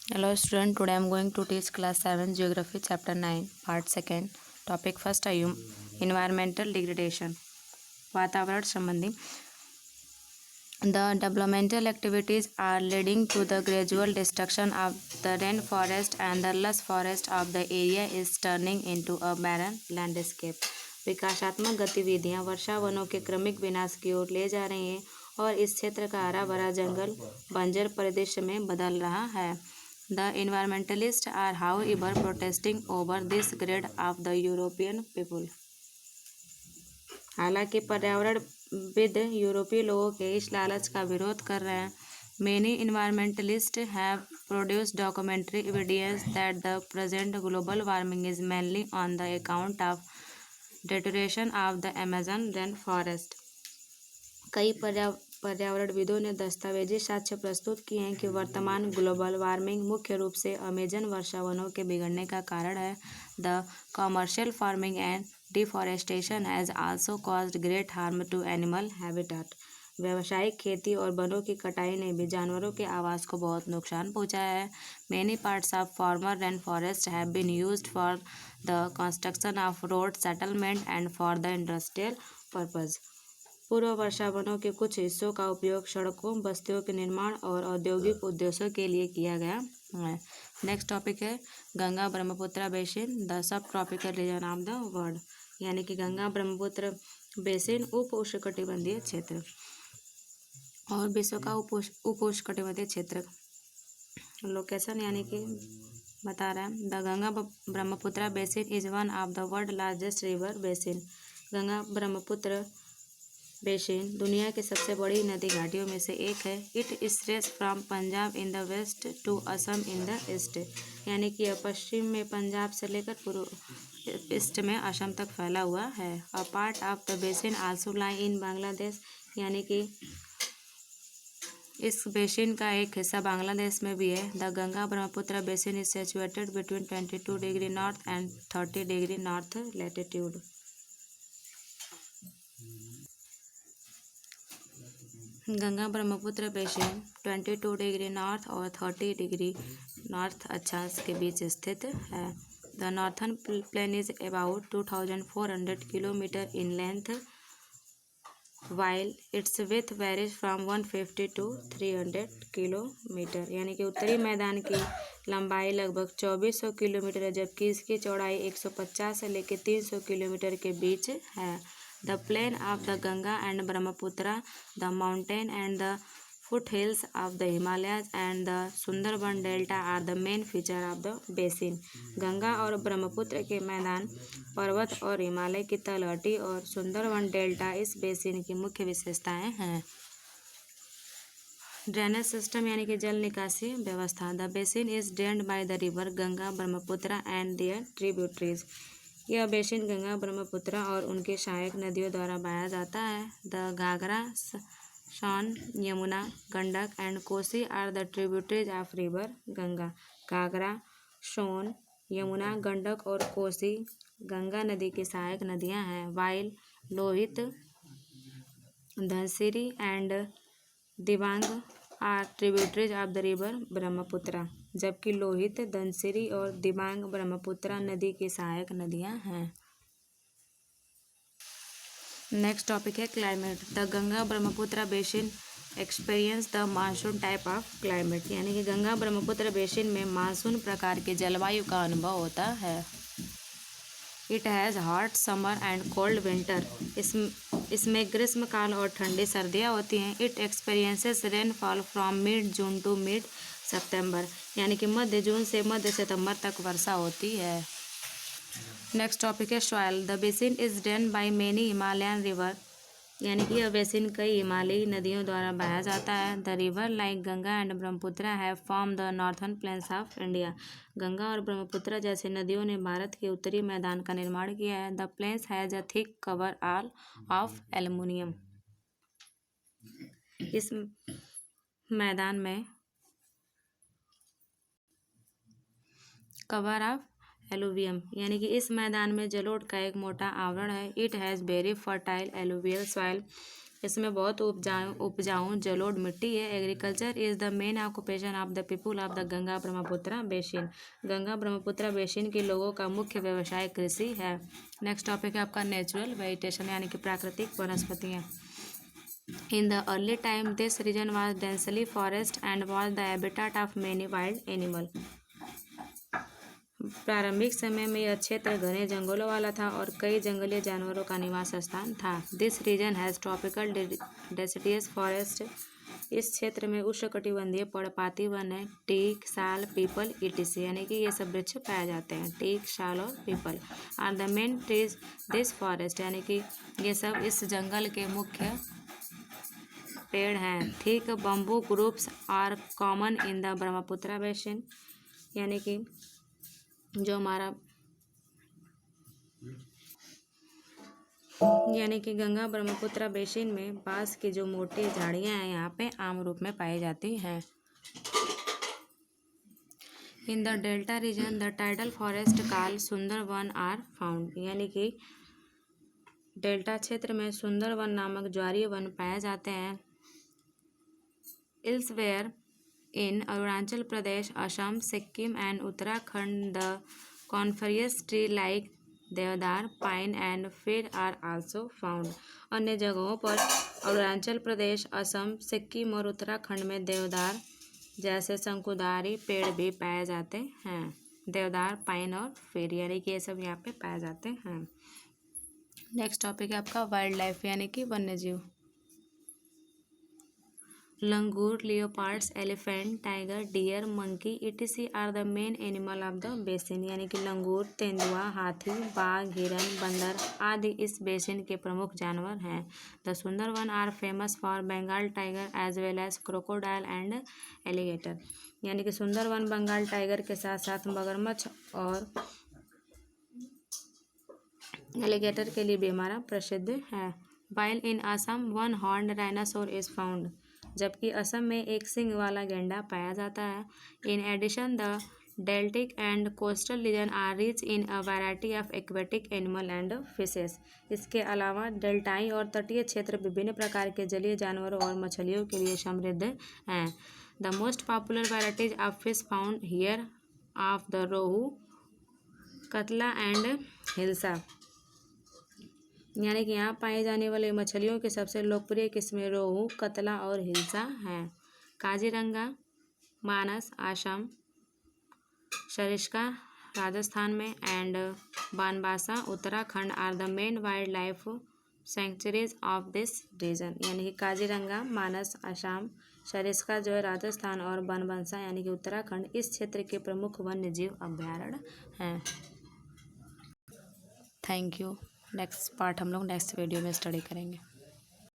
Hello student, today I am going to teach class 7 geography chapter 9 part 2nd topic first environmental degradation वातावरण संबंधी. The developmental activities are leading to the gradual destruction of the rainforest and the lush forest of the area is turning into a barren landscape. विकासात्मक गतिविधियां वर्षा वनों के क्रमिक विनाश की ओर ले जा रही हैं और इस क्षेत्र का हरा भरा जंगल बंजर परिदृश्य में बदल रहा है. The environmentalists are however protesting over this grade of the European people. हालांकि पर्यावरणविद यूरोपीय लोगों के इस लालच का विरोध कर रहे हैं. Many environmentalists have produced documentary evidence that the present global warming is mainly on the account of deterioration of the Amazon rainforest. कई पर्यावरणविदों ने दस्तावेजी साक्ष्य प्रस्तुत किए हैं कि वर्तमान ग्लोबल वार्मिंग मुख्य रूप से अमेजन वर्षा वनों के बिगड़ने का कारण है. The commercial farming and deforestation has also caused great harm to animal habitat. व्यावसायिक खेती और वनों की कटाई ने भी जानवरों के आवास को बहुत नुकसान पहुंचाया है. Many parts of former rain forest have been used for the construction of road settlement and for the industrial purpose. पूर्व वर्षा वनों के कुछ हिस्सों का उपयोग सड़कों, बस्तियों के निर्माण और औद्योगिक उद्देश्यों के लिए किया गया है. नेक्स्ट टॉपिक है Ganga Brahmaputra basin, the sub tropical region of the world. यानी कि गंगा ब्रह्मपुत्र बेसिन उप उष्णकटिबंधीय क्षेत्र और विश्व का उप उष्णकटिबंधीय क्षेत्र. लोकेशन यानी कि बता रहा है the Ganga Brahmaputra basin is one of the world largest river basin. Ganga Brahmaputra basin दुनिया की सबसे बड़ी नदी घाटियों में से एक है. It stretch from Punjab in the west to Assam in the east. यानी कि यह पश्चिम में पंजाब से लेकर पूर्व ईस्ट में असम तक फैला हुआ है. A part of the basin also lie in Bangladesh. यानी कि इस बेसिन का एक हिस्सा बांग्लादेश में भी है. The Ganga Brahmaputra basin is situated between 22 degree north and 30 degree north latitude. Ganga Brahmaputra basin 22 degree north और 30 डिग्री नॉर्थ अक्षांश के बीच स्थित है. The northern plain is about 2400 kilometre in length while its width varies from 150 to 300 kilometre. यानी कि उत्तरी मैदान की लंबाई लगभग 2400 किलोमीटर है, जबकि इसकी चौड़ाई 150 से लेकर 300 किलोमीटर के बीच है. The plain of the Ganga and Brahmaputra, the mountain and the foothills of the Himalayas and the Sundarban Delta are the main feature of the basin. Ganga और ब्रह्मपुत्र के मैदान, पर्वत और हिमालय की तलहटी और सुंदरबन डेल्टा इस बेसिन की मुख्य विशेषताएं हैं. ड्रेनेज सिस्टम यानी कि जल निकासी व्यवस्था. The basin is drained by the river Ganga Brahmaputra and their tributaries. यह बेसिन गंगा ब्रह्मपुत्र और उनके सहायक नदियों द्वारा बहाया जाता है. The Ghaghara, Son, Yamuna, Gandak and Kosi are the tributaries of river Ganga. Ghaghara, Son, Yamuna, Gandak और कोसी गंगा नदी की सहायक नदियां हैं. While Lohit, Dhansiri and Dibang are tributaries of the river Brahmaputra. जबकि लोहित, धनसिरी और दिबांग ब्रह्मपुत्र नदी की सहायक नदियां हैं. नेक्स्ट टॉपिक है climate. The Ganga Brahmaputra basin experience the monsoon type of climate. यानी कि गंगा ब्रह्मपुत्र बेसिन में मानसून प्रकार के जलवायु का अनुभव होता है. It has hot summer and cold winter. इसमें ग्रीष्मकाल और ठंडी सर्दियाँ होती हैं. It experiences rainfall from mid June to mid September. यानी कि मध्य जून से मध्य सितंबर तक वर्षा होती है. नेक्स्ट टॉपिक है soil. The basin is drain by many Himalayan river. यानी कि यह बेसिन कई हिमालयी नदियों द्वारा बहाया जाता है. The river like Ganga and Brahmaputra have form the northern plains of India. Ganga और ब्रह्मपुत्र जैसे नदियों ने भारत के उत्तरी मैदान का निर्माण किया है. The plains has a thick cover all of aluminium. इस मैदान में कवर ऑफ एलुवियम यानी कि इस मैदान में जलोढ़ का एक मोटा आवरण है. It has very fertile alluvial soil इसमें बहुत उपजाऊ जलोढ़ मिट्टी है। Agriculture is the main occupation of the people of the Ganga Brahmaputra basin. Ganga Brahmaputra basin के लोगों का मुख्य व्यवसाय कृषि है। नेक्स्ट टॉपिक है आपका नेचुरल वेजिटेशन यानी कि प्राकृतिक वनस्पतियाँ। In the early time, this region was densely forest and was the habitat of many wild animal. प्रारंभिक समय में यह क्षेत्र घने जंगलों वाला था और कई जंगली जानवरों का निवास स्थान था। This region has tropical deciduous forest. इस क्षेत्र में उष्णकटिबंधीय पर्णपाती वन है। टीक, साल, पीपल, ईटीसी यानी कि ये सब वृक्ष पाए जाते हैं। टीक, साल और peepal are the main trees this forest यानी कि ये सब इस जंगल के मुख्य पेड़ हैं। Thick bamboo groups are common in the Brahmaputra basin यानी कि जो हमारा यानी कि गंगा ब्रह्मपुत्र बेसिन में बांस की जो मोटी झाड़ियाँ हैं यहाँ पे आम रूप में पाई जाती हैं। In the delta region the tidal forest called Sundarban are found यानी कि डेल्टा क्षेत्र में सुंदरवन नामक ज्वारीय वन पाए जाते हैं। Elsewhere in Arunachal Pradesh, Assam, Sikkim and Uttarakhand, the coniferous tree like देवदार, पाइन एंड फिर आर आल्सो फाउंड। अन्य जगहों पर अरुणाचल प्रदेश, असम, सिक्किम और उत्तराखंड में देवदार जैसे शंकुधारी पेड़ भी पाए जाते हैं। देवदार, पाइन और फिर यानी कि ये सब यहाँ पे पाए जाते हैं। नेक्स्ट टॉपिक है आपका वाइल्ड लाइफ यानी कि वन्यजीव। Langur, leopards, elephant, tiger, deer, monkey etc are the main animal of the basin यानी कि लंगूर, तेंदुआ, हाथी, बाघ, हिरन, बंदर आदि इस बेसिन के प्रमुख जानवर हैं। The Sundarban are famous for Bengal tiger as well as crocodile and alligator यानी कि सुंदरवन बंगाल टाइगर के साथ साथ मगरमच्छ और एलिगेटर के लिए भी हमारा प्रसिद्ध है। While in Assam one horn dinosaur is found जबकि असम में एक सिंग वाला गैंडा पाया जाता है। In addition the deltaic and coastal region are rich in a variety of aquatic animal and fishes. इसके अलावा डेल्टाई और तटीय क्षेत्र विभिन्न प्रकार के जलीय जानवरों और मछलियों के लिए समृद्ध हैं। The most popular varieties of fish found here of the rohu, catla and hilsa यानी कि यहाँ पाई जाने वाली मछलियों की सबसे लोकप्रिय किस्में रोहू, कतला और हिल्सा हैं। काजीरंगा, मानस आसाम, सरिस्का राजस्थान में and Banbasa Uttarakhand are the main wild life sanctuaries of this region यानी कि काजीरंगा, मानस आसाम, सरिस्का जो है राजस्थान और बनबंसा यानी कि उत्तराखंड इस क्षेत्र के प्रमुख वन्यजीव अभ्यारण्य हैं। Thank you. नेक्स्ट पार्ट हम लोग नेक्स्ट वीडियो में स्टडी करेंगे।